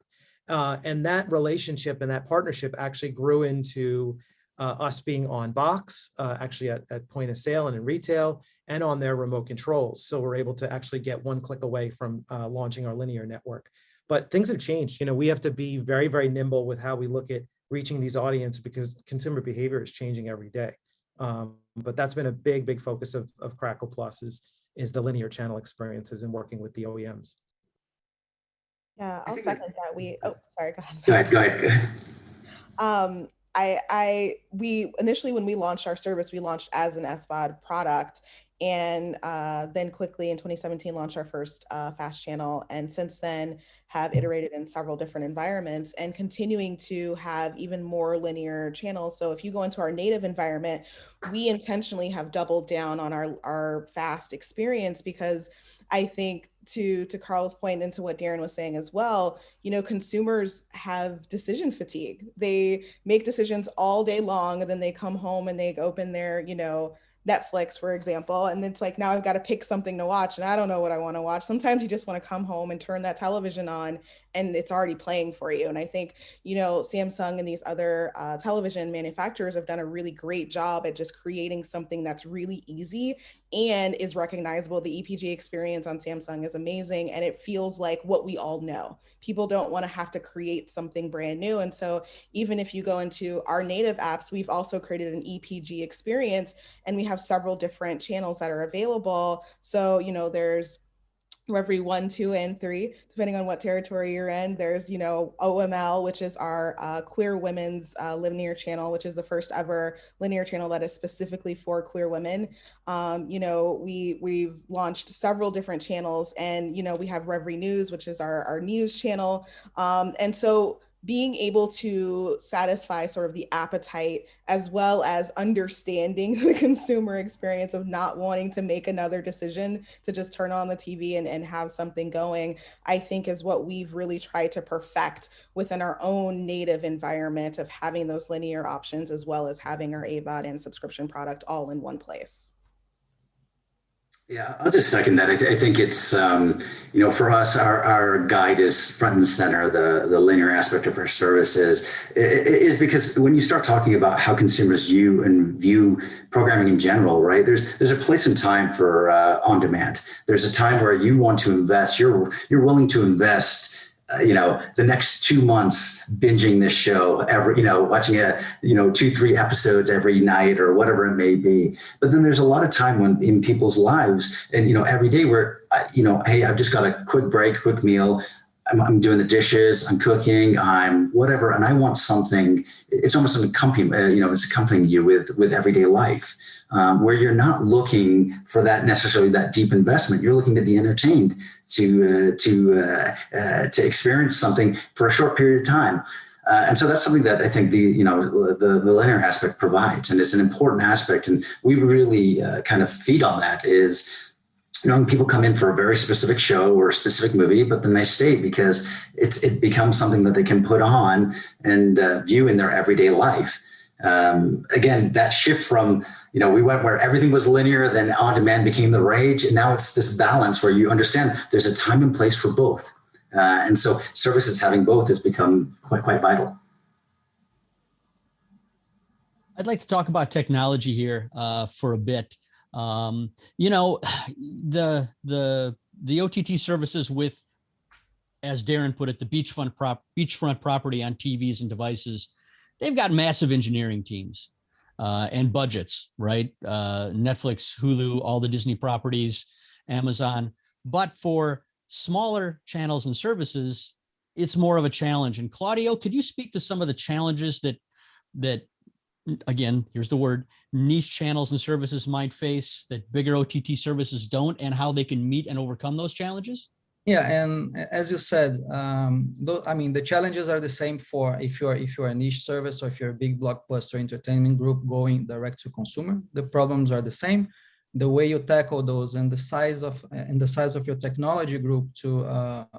And that relationship and that partnership actually grew into us being on box, actually at point of sale and in retail, and on their remote controls. So we're able to actually get one click away from launching our linear network. But things have changed. We have to be very, very nimble with how we look at reaching these audiences, because consumer behavior is changing every day. But that's been a big, big focus of Crackle Plus is the linear channel experiences and working with the OEMs. Yeah, I'll second that. Sorry, go ahead. Go ahead. We initially, when we launched our service, we launched as an SVOD product, and then quickly in 2017 launched our first fast channel, and since then have iterated in several different environments and continuing to have even more linear channels. So if you go into our native environment, we intentionally have doubled down on our fast experience, because I think to Karl's point and to what Darren was saying as well, consumers have decision fatigue. They make decisions all day long, and then they come home and they open their, Netflix, for example, and it's like, now I've got to pick something to watch and I don't know what I want to watch. Sometimes you just want to come home and turn that television on and it's already playing for you. And I think, Samsung and these other television manufacturers have done a really great job at just creating something that's really easy and is recognizable. The EPG experience on Samsung is amazing, and it feels like what we all know. People don't want to have to create something brand new. And so even if you go into our native apps, we've also created an EPG experience, and we have several different channels that are available. So, there's Revry 1, 2, and 3, depending on what territory you're in. There's, OML, which is our queer women's linear channel, which is the first ever linear channel that is specifically for queer women. We've launched several different channels, and, we have Revry News, which is our news channel. And so being able to satisfy sort of the appetite, as well as understanding the consumer experience of not wanting to make another decision to just turn on the TV and have something going, I think is what we've really tried to perfect within our own native environment of having those linear options, as well as having our AVOD and subscription product all in one place. Yeah, I'll just second that. I think it's, for us, our guide is front and center. The linear aspect of our services is because when you start talking about how consumers view programming in general, right? There's a place and time for on demand. There's a time where you want to invest. You're willing to invest the next 2 months binging this show watching 2-3 episodes every night or whatever it may be. But then there's a lot of time when in people's lives and, every day where, hey, I've just got a quick break, quick meal. I'm doing the dishes, I'm cooking, I'm whatever. And I want something, it's almost an accompaniment, it's accompanying you with everyday life, where you're not looking for necessarily that deep investment. You're looking to be entertained, to experience something for a short period of time. And so that's something that I think the linear aspect provides, and it's an important aspect. And we really kind of feed on that. Is people come in for a very specific show or a specific movie, but then they stay because it becomes something that they can put on and view in their everyday life. Again, that shift from we went where everything was linear, then on demand became the rage, and now it's this balance where you understand there's a time and place for both. And so services having both has become quite vital. I'd like to talk about technology here for a bit. The OTT services with, as Darren put it, the beachfront property on TVs and devices, they've got massive engineering teams and budgets, right? Netflix, Hulu, all the Disney properties, Amazon. But for smaller channels and services, it's more of a challenge. And Claudio, could you speak to some of the challenges that again, here's the word, niche channels and services might face that bigger OTT services don't, and how they can meet and overcome those challenges? Yeah, and as you said, the challenges are the same for if you're a niche service or if you're a big blockbuster entertainment group going direct to consumer. The problems are the same. The way you tackle those and the size of your technology group to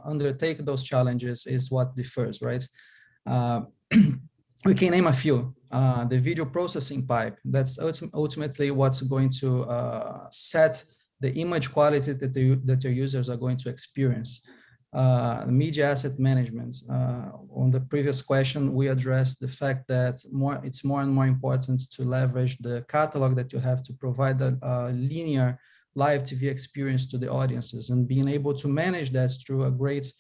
undertake those challenges is what differs, right? We can name a few. The video processing pipe, that's ultimately what's going to set the image quality that your users are going to experience. Media asset management. On the previous question, we addressed the fact that it's more and more important to leverage the catalog that you have to provide a linear live TV experience to the audiences, and being able to manage that through a great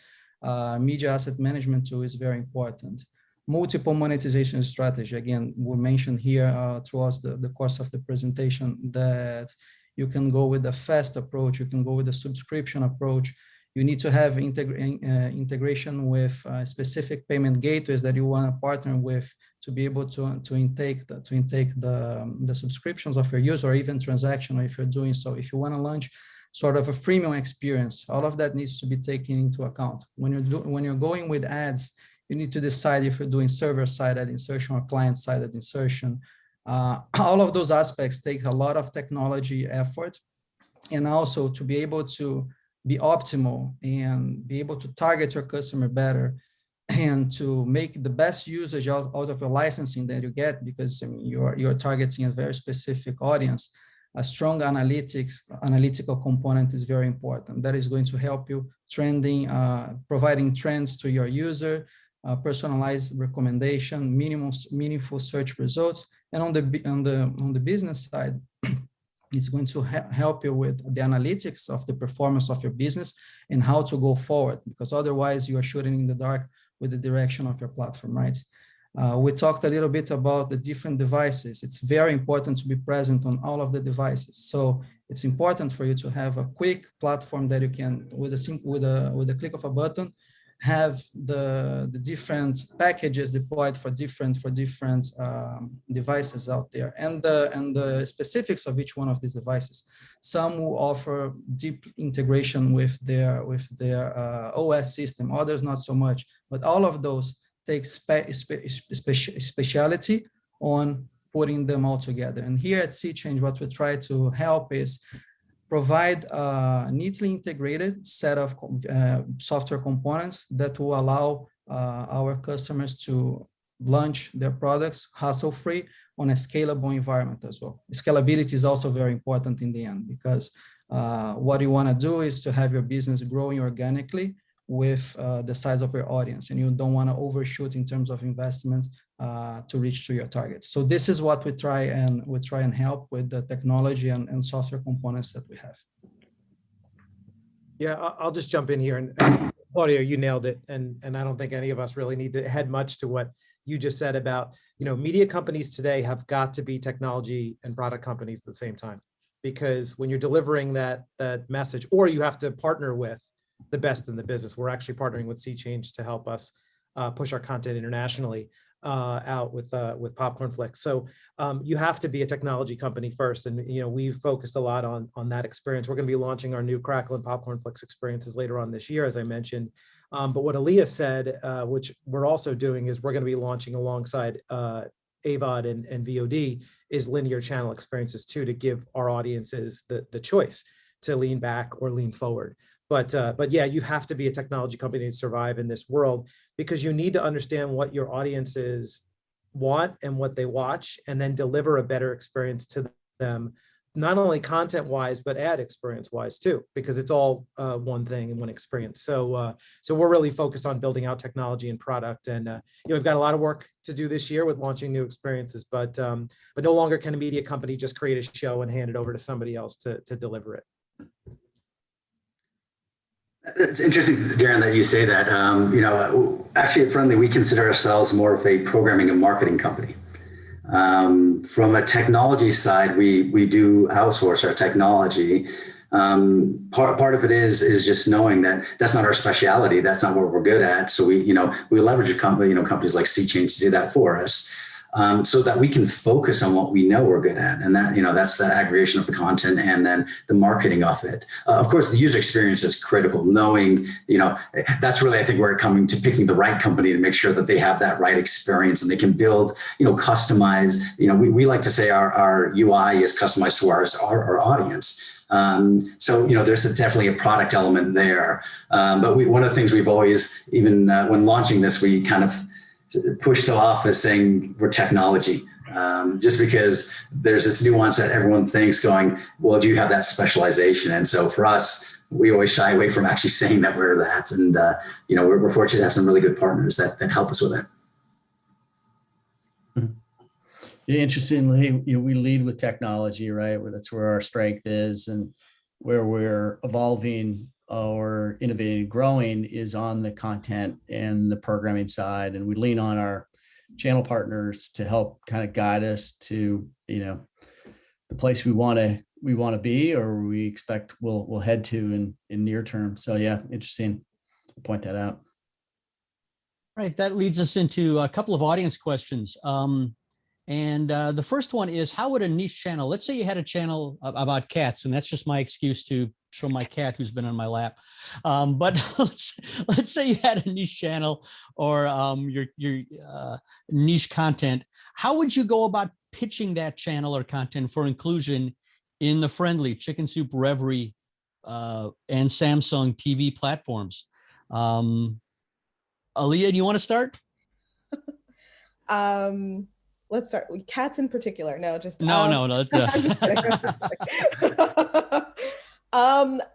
media asset management tool is very important. Multiple monetization strategy. Again, we mentioned here throughout the course of the presentation that you can go with a fast approach, you can go with a subscription approach. You need to have integration with specific payment gateways that you want to partner with to be able to intake the subscriptions of your user, or even transactional if you're doing so. If you want to launch sort of a freemium experience, all of that needs to be taken into account. When you're going with ads, you need to decide if you're doing server-side ad insertion or client-side ad insertion. All of those aspects take a lot of technology effort, and also to be able to be optimal and be able to target your customer better and to make the best usage out of the licensing that you get, because you're targeting a very specific audience. A strong analytical component is very important. That is going to help you providing trends to your user, personalized recommendation, meaningful search results. And on the business side, it's going to help you with the analytics of the performance of your business and how to go forward, because otherwise you are shooting in the dark with the direction of your platform, right? We talked a little bit about the different devices. It's very important to be present on all of the devices. So it's important for you to have a quick platform that you can, with a click of a button, have the different packages deployed for different devices out there, and the specifics of each one of these devices. Some will offer deep integration with their OS system, others not so much. But all of those take speciality on putting them all together. And here at SeaChange, what we try to help is provide a neatly integrated set of software components that will allow our customers to launch their products hassle-free on a scalable environment as well. Scalability is also very important in the end, because what you want to do is to have your business growing organically with the size of your audience, and you don't want to overshoot in terms of investment to reach to your targets. So this is what we try and help with the technology and software components that we have. Yeah, I'll just jump in here, and Claudio, you nailed it, and I don't think any of us really need to add much to what you just said about, media companies today have got to be technology and product companies at the same time, because when you're delivering that message, or you have to partner with the best in the business. We're actually partnering with SeaChange to help us push our content internationally out with Popcorn Flicks. So you have to be a technology company first, and we've focused a lot on that experience. We're going to be launching our new Crackle and Popcorn Flicks experiences later on this year, as I mentioned. But what Alia said, which we're also doing, is we're going to be launching alongside AVOD and VOD, is linear channel experiences too, to give our audiences the choice to lean back or lean forward. But yeah, you have to be a technology company to survive in this world, because you need to understand what your audiences want and what they watch, and then deliver a better experience to them, not only content wise, but ad experience wise too, because it's all one thing and one experience. So we're really focused on building out technology and product, and we've got a lot of work to do this year with launching new experiences, but no longer can a media company just create a show and hand it over to somebody else to deliver it. It's interesting, Darren, that you say that. Actually at Frndly, we consider ourselves more of a programming and marketing company. From a technology side, we do outsource our technology. Part of it is just knowing that that's not our specialty. That's not what we're good at. So we leverage a company, companies like SeaChange to do that for us. So that we can focus on what we know we're good at. And that, that's the aggregation of the content and then the marketing of it. Of course, the user experience is critical. Knowing, that's really, I think, where it coming to picking the right company to make sure that they have that right experience and they can build, customize. We like to say our UI is customized to our audience. So there's definitely a product element there. But one of the things we've always, even when launching this, we kind of pushed off as saying we're technology, just because there's this nuance that everyone thinks going, well, do you have that specialization? And so for us, we always shy away from actually saying that we're that. And, we're fortunate to have some really good partners that help us with it. Yeah, interestingly, we lead with technology, right? That's where our strength is, and where we're evolving or innovating, growing is on the content and the programming side. And we lean on our channel partners to help kind of guide us to, the place we want to be, or we expect we'll head to in near term. So yeah, interesting to point that out. Right. That leads us into a couple of audience questions. And the first one is, how would a niche channel, let's say you had a channel about cats, and that's just my excuse to show my cat who's been on my lap. But let's say you had a niche channel or your niche content. How would you go about pitching that channel or content for inclusion in the Frndly, Chicken Soup, Revry, and Samsung TV platforms? Alia, do you want to start? Let's start with cats in particular. No, just no.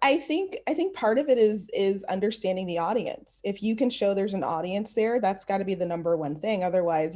I think part of it is understanding the audience. If you can show there's an audience there, that's got to be the number one thing. Otherwise,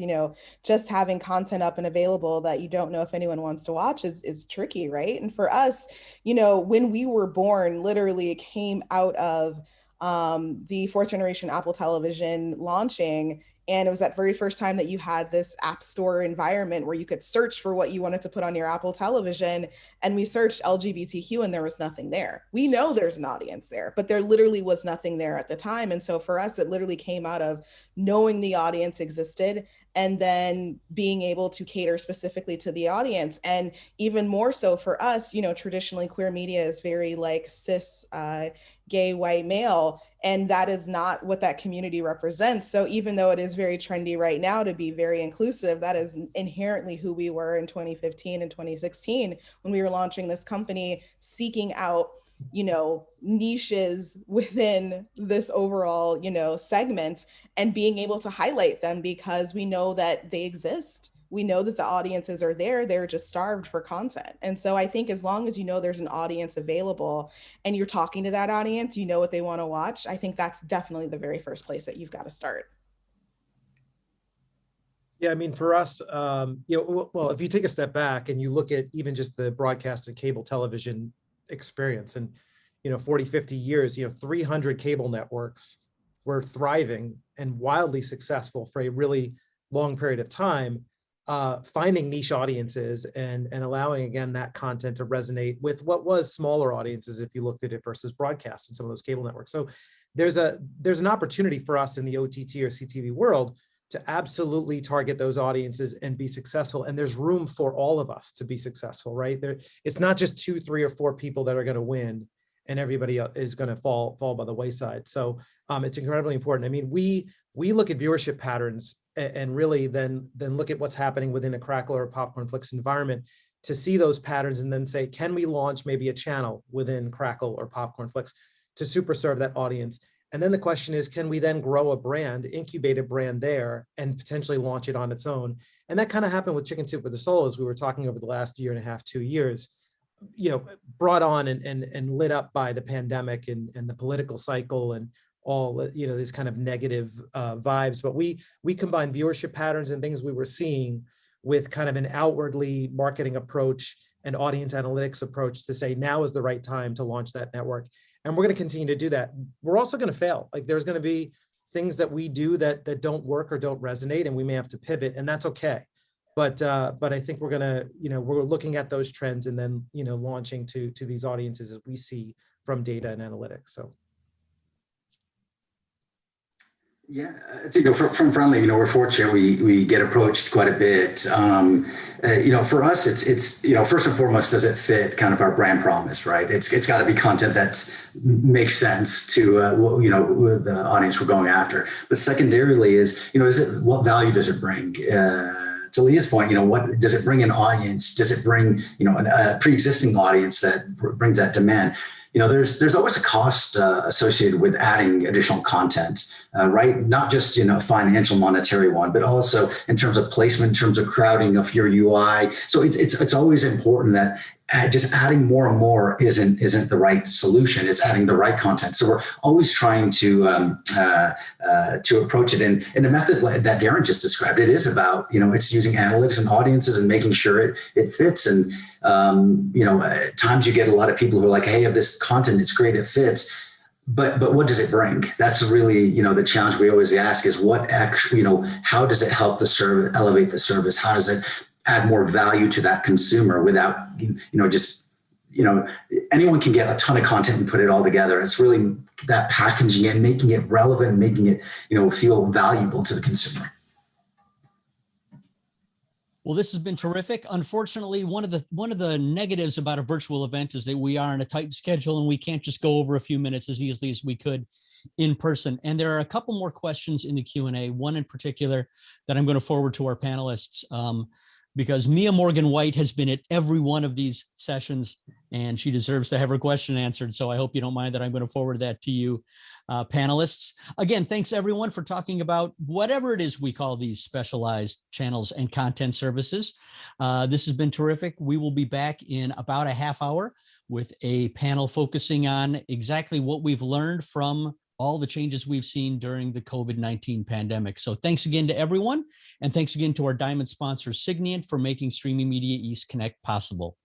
just having content up and available that you don't know if anyone wants to watch is tricky, right? And for us, when we were born, literally it came out of the fourth generation Apple television launching. And it was that very first time that you had this app store environment where you could search for what you wanted to put on your Apple television. And we searched LGBTQ and there was nothing there. We know there's an audience there, but there literally was nothing there at the time. And so for us, it literally came out of knowing the audience existed and then being able to cater specifically to the audience. And even more so for us, traditionally queer media is very like cis, gay, white male. And that is not what that community represents. So even though it is very trendy right now to be very inclusive, that is inherently who we were in 2015 and 2016 when we were launching this company, seeking out, niches within this overall, segment and being able to highlight them because we know that they exist. We know that the audiences are there. They're just starved for content. And so I think as long as there's an audience available and you're talking to that audience, what they want to watch, I think that's definitely the very first place that you've got to start. Yeah, I mean, for us, well, if you take a step back and you look at even just the broadcast and cable television experience and, 40, 50 years, 300 cable networks were thriving and wildly successful for a really long period of time. Finding niche audiences and allowing, again, that content to resonate with what was smaller audiences if you looked at it versus broadcast and some of those cable networks. So there's an opportunity for us in the OTT or CTV world to absolutely target those audiences and be successful. And there's room for all of us to be successful, right? It's not just 2, 3, or 4 people that are going to win. and everybody is going to fall by the wayside. So it's incredibly important. I mean, we look at viewership patterns and really then look at what's happening within a Crackle or Popcornflix environment to see those patterns and then say, can we launch maybe a channel within Crackle or Popcornflix to super serve that audience? And then the question is, can we then grow a brand, incubate a brand there, and potentially launch it on its own? And that kind of happened with Chicken Soup for the Soul, as we were talking over the last 1.5 to 2 years, brought on and lit up by the pandemic and the political cycle and all, these kind of negative vibes. But we combined viewership patterns and things we were seeing with kind of an outwardly marketing approach and audience analytics approach to say, now is the right time to launch that network. And we're going to continue to do that. We're also going to fail. Like, there's going to be things that we do that don't work or don't resonate, and we may have to pivot, and that's okay. But I think we're going to, we're looking at those trends and then, launching to these audiences as we see from data and analytics. So. Yeah, from Frndly, we're fortunate. We get approached quite a bit. For us, it's first and foremost, does it fit kind of our brand promise, right? It's got to be content that makes sense to the audience we're going after. But secondarily is what value does it bring? To Leah's point, what does it bring an audience? Does it bring a pre-existing audience that brings that demand? There's always a cost associated with adding additional content, right? Not just, financial, monetary one, but also in terms of placement, in terms of crowding of your UI. So it's always important that just adding more and more isn't the right solution. It's adding the right content. So we're always trying to approach it in a method that Darren just described. It is about, it's using analytics and audiences and making sure it fits. And at times you get a lot of people who are like, hey, I have this content, it's great, it fits. But what does it bring? That's really, the challenge we always ask is what actually, how does it help the service, elevate the service? How does it add more value to that consumer without, anyone can get a ton of content and put it all together. It's really that packaging and making it relevant, making it, feel valuable to the consumer. Well, this has been terrific. Unfortunately, one of the negatives about a virtual event is that we are on a tight schedule and we can't just go over a few minutes as easily as we could in person. And there are a couple more questions in the Q&A, one in particular that I'm going to forward to our panelists, because Mia Morgan-White has been at every one of these sessions and she deserves to have her question answered. So I hope you don't mind that I'm going to forward that to you, panelists. Again, thanks everyone for talking about whatever it is we call these specialized channels and content services. This has been terrific. We will be back in about a half hour with a panel focusing on exactly what we've learned from all the changes we've seen during the COVID-19 pandemic. So thanks again to everyone. And thanks again to our diamond sponsor, Signiant, for making Streaming Media East Connect possible.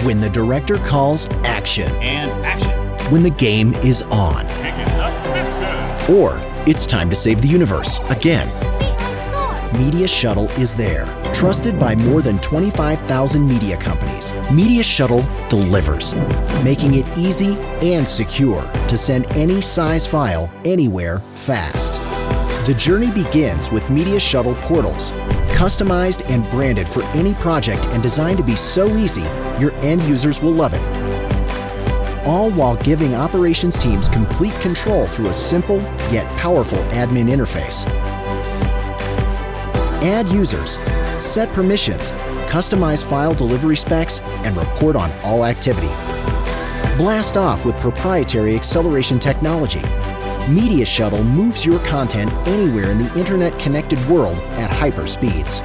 When the director calls action. And action. When the game is on. Picking up Mythbusters. Or it's time to save the universe again. Media Shuttle is there. Trusted by more than 25,000 media companies, Media Shuttle delivers, making it easy and secure to send any size file anywhere fast. The journey begins with Media Shuttle portals, customized and branded for any project and designed to be so easy, your end users will love it. All while giving operations teams complete control through a simple yet powerful admin interface. Add users, set permissions, customize file delivery specs, and report on all activity. Blast off with proprietary acceleration technology. Media Shuttle moves your content anywhere in the internet-connected world at hyper speeds.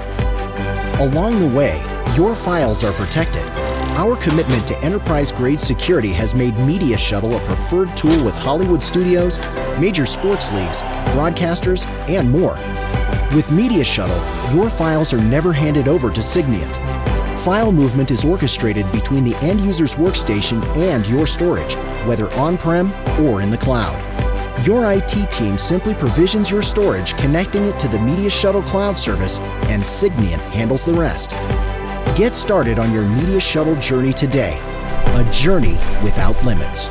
Along the way, your files are protected. Our commitment to enterprise-grade security has made Media Shuttle a preferred tool with Hollywood studios, major sports leagues, broadcasters, and more. With Media Shuttle, your files are never handed over to Signiant. File movement is orchestrated between the end user's workstation and your storage, whether on-prem or in the cloud. Your IT team simply provisions your storage, connecting it to the Media Shuttle cloud service, and Signiant handles the rest. Get started on your Media Shuttle journey today, a journey without limits.